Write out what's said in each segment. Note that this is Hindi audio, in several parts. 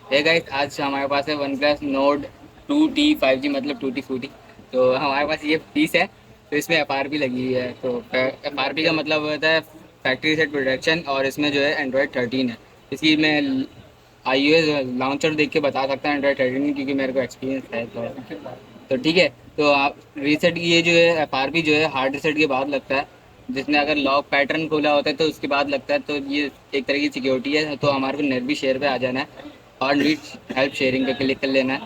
है गाइस, आज हमारे पास है one plus node 2T 5G, मतलब टूटी फूटी। तो हमारे पास ये पीस है। तो इसमें FRP लगी हुई है। तो FRP का मतलब होता है फैक्ट्री सेट प्रोटेक्शन, और इसमें जो है एंड्रॉयड 13 है। इसकी मैं iOS लॉन्चर देख के बता सकता हूँ एंड्रॉयड 13 क्योंकि मेरे को एक्सपीरियंस है। तो ठीक है। तो आप रीसेट, ये जो है FRP जो है हार्ड रीसेट के बाद लगता है। जिसने अगर लॉक पैटर्न खोला होता है तो उसके बाद लगता है। तो ये एक तरह की सिक्योरिटी है। तो हमारे को नेट भी शेयर पे आ जाना है और नीड हेल्प शेयरिंग पे क्लिक कर लेना है।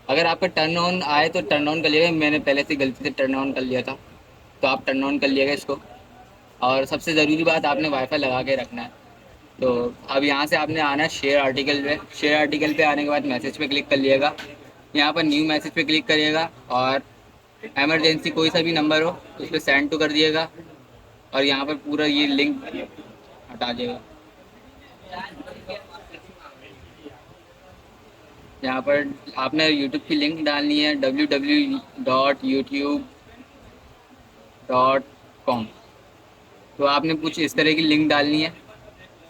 अगर आपका टर्न ऑन आए तो टर्न ऑन कर लिएगा। मैंने पहले से गलती से टर्न ऑन कर लिया था, तो आप टर्न ऑन कर लिएगा इसको। और सबसे ज़रूरी बात, आपने वाईफाई लगा के रखना है। तो अब यहाँ से आपने आना है शेयर आर्टिकल पे। शेयर आर्टिकल पे आने के बाद मैसेज पे क्लिक कर लिएगा। यहाँ पर न्यू मैसेज पे क्लिक करिएगा और इमरजेंसी कोई सा भी नंबर हो उस पर सेंड टू कर दिएगा। और यहाँ पर पूरा ये लिंक हटा दिएगा। यहाँ पर आपने यूट्यूब की लिंक डालनी है www.youtube.com। तो आपने कुछ इस तरह की लिंक डालनी है,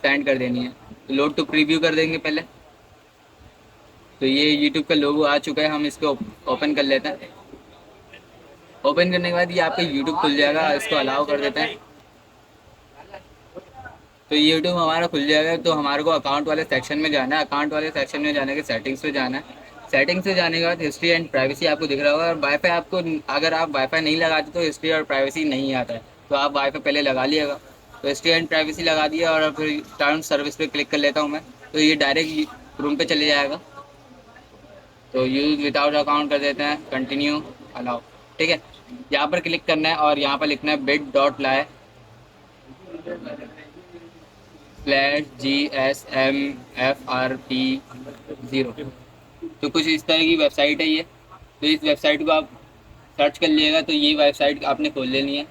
सेंड कर देनी है। तो लोड टू प्रीव्यू कर देंगे पहले। तो ये यूट्यूब का लोगो आ चुका है, हम इसको ओपन कर लेते हैं। ओपन करने के बाद ये आपका यूट्यूब खुल जाएगा, इसको अलाउ कर देते हैं। तो यूट्यूब हमारा खुल जाएगा। तो हमारे को अकाउंट वाले सेक्शन में जाना है। अकाउंट वाले सेक्शन में जाने के सेटिंग्स पे जाना है। सेटिंग्स से जाने के बाद हिस्ट्री एंड प्राइवेसी आपको दिख रहा होगा। और वाईफाई आपको, अगर आप वाईफाई नहीं लगाते तो हिस्ट्री और प्राइवेसी नहीं आता है। तो आप वाईफाई पहले लगा लिएगा। तो हिस्ट्री एंड प्राइवेसी लगा दिया और फिर टर्म सर्विस पे क्लिक कर लेता हूँ मैं। तो ये डायरेक्ट रूम पे चले जाएगा। तो यूज विदाउट अकाउंट कर देते हैं, कंटिन्यू, अलाउ। ठीक है। यहाँ पर क्लिक करना है और यहाँ पर लिखना है bit.ly/GSMFRP0। तो कुछ इस तरह की वेबसाइट है ये। तो इस वेबसाइट को आप सर्च कर लिएगा। तो ये वेबसाइट आपने खोल लेनी है।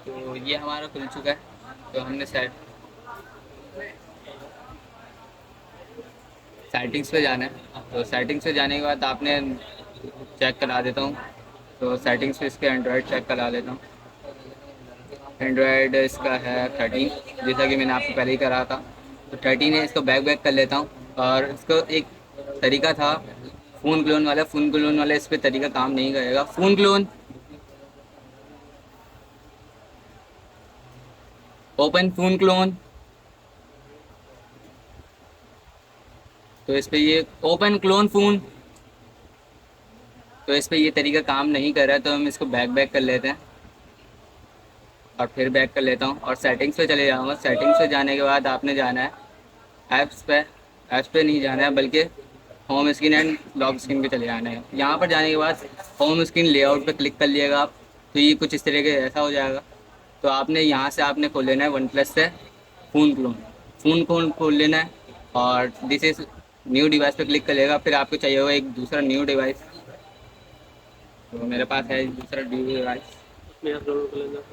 तो ये हमारा खुल चुका है। तो हमने सेटिंग्स पे जाना है। तो सेटिंग्स पे जाने के बाद आपने चेक करा देता हूँ। तो सेटिंग्स पे इसके एंड्रॉयड चेक करा लेता हूँ। एंड्रॉयड इसका है 13, जैसा कि मैंने आपको पहले ही करा था। तो 13 है, इसको बैक बैक कर लेता हूँ। और इसको एक तरीका था फ़ोन क्लोन वाला। फ़ोन क्लोन वाला इस पर तरीका काम नहीं करेगा। Phone clone, open phone clone. तो इस पर ये ओपन क्लोन फ़ोन। तो इस पर ये तरीका काम नहीं कर रहा है। तो हम इसको बैक बैक कर लेते हैं और फिर बैक कर लेता हूँ और सेटिंग्स पे चले जाऊँगा। सेटिंग्स पे जाने के बाद आपने जाना है ऐप्स पे। ऐप्स पे नहीं जाना है बल्कि home screen and lock screen पे चले जाना है। यहाँ पर जाने के बाद होम स्क्रीन लेआउट पे क्लिक कर लिएगा आप। तो ये कुछ इस तरह के ऐसा हो जाएगा। तो आपने यहाँ से आपने खोल लेना है वन प्लस से फ़ोन क्लोन। फ़ोन क्लोन खोल लेना है और दिस इज न्यू डिवाइस पे क्लिक कर लेगा। फिर आपको चाहिए होगा एक दूसरा न्यू डिवाइस। तो मेरे पास है दूसरा न्यू डिवाइस।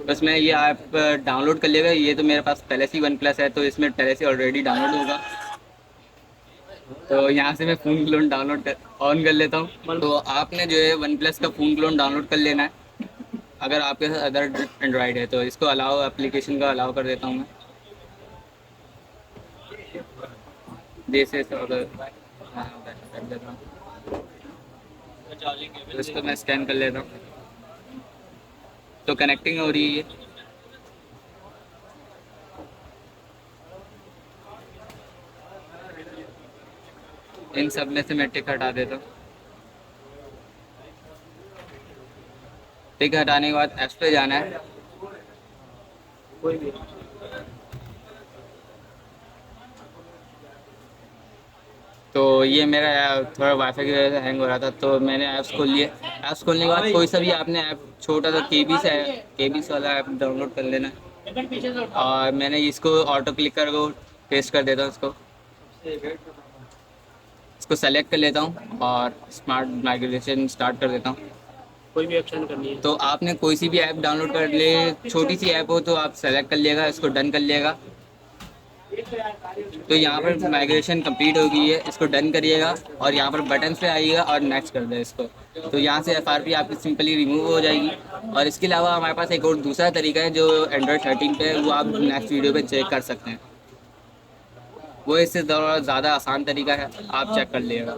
बस मैं ये ऐप डाउनलोड कर लिएगा। ये तो मेरे पास पहले से ही वन प्लस है, तो इसमें पहले से ऑलरेडी डाउनलोड होगा। तो यहाँ से मैं फ़ोन क्लोन डाउनलोड कर ऑन कर लेता हूँ। तो आपने जो है वन प्लस का फ़ोन क्लोन डाउनलोड कर लेना है। अगर आपके साथ अदर एंड्रॉयड है तो इसको अलाउ, एप्लीकेशन का अलाउ कर देता हूँ मैं। जैसे अगर कर देता हूँ तो इसको मैं स्कैन कर लेता हूँ। तो कनेक्टिंग हो रही है। इन सब में से मैं टिक हटा देता हूँ। टिक हटाने के बाद ऐप्स पे जाना है। तो ये मेरा थोड़ा वाईफाई की वजह से हैंग हो रहा था। तो मैंने ऐप्स खोल लिए। ऐप्स खोलने के बाद कोई सा भी आपने ऐप, छोटा सा केबीस वाला ऐप डाउनलोड कर लेना है। और मैंने इसको ऑटो क्लिक कर को पेस्ट कर देता हूँ। इसको सेलेक्ट कर लेता हूँ और स्मार्ट माइग्रेशन स्टार्ट कर देता हूँ। कोई भी ऐप सेंड करनी है। तो आपने कोई सी भी ऐप डाउनलोड कर ले, छोटी सी ऐप हो तो आप सेलेक्ट कर लिएगा, इसको डन कर लिएगा। तो यहाँ पर माइग्रेशन कंप्लीट हो गई है, इसको डन करिएगा और यहाँ पर बटन पे आइएगा और नेक्स्ट कर दें इसको। तो यहाँ से FRP आपकी सिंपली रिमूव हो जाएगी। और इसके अलावा हमारे पास एक और दूसरा तरीका है जो एंड्रॉयड 13 पे है, वो आप नेक्स्ट वीडियो पे चेक कर सकते हैं। वो इससे ज़्यादा आसान तरीका है, आप चेक कर लीजिएगा।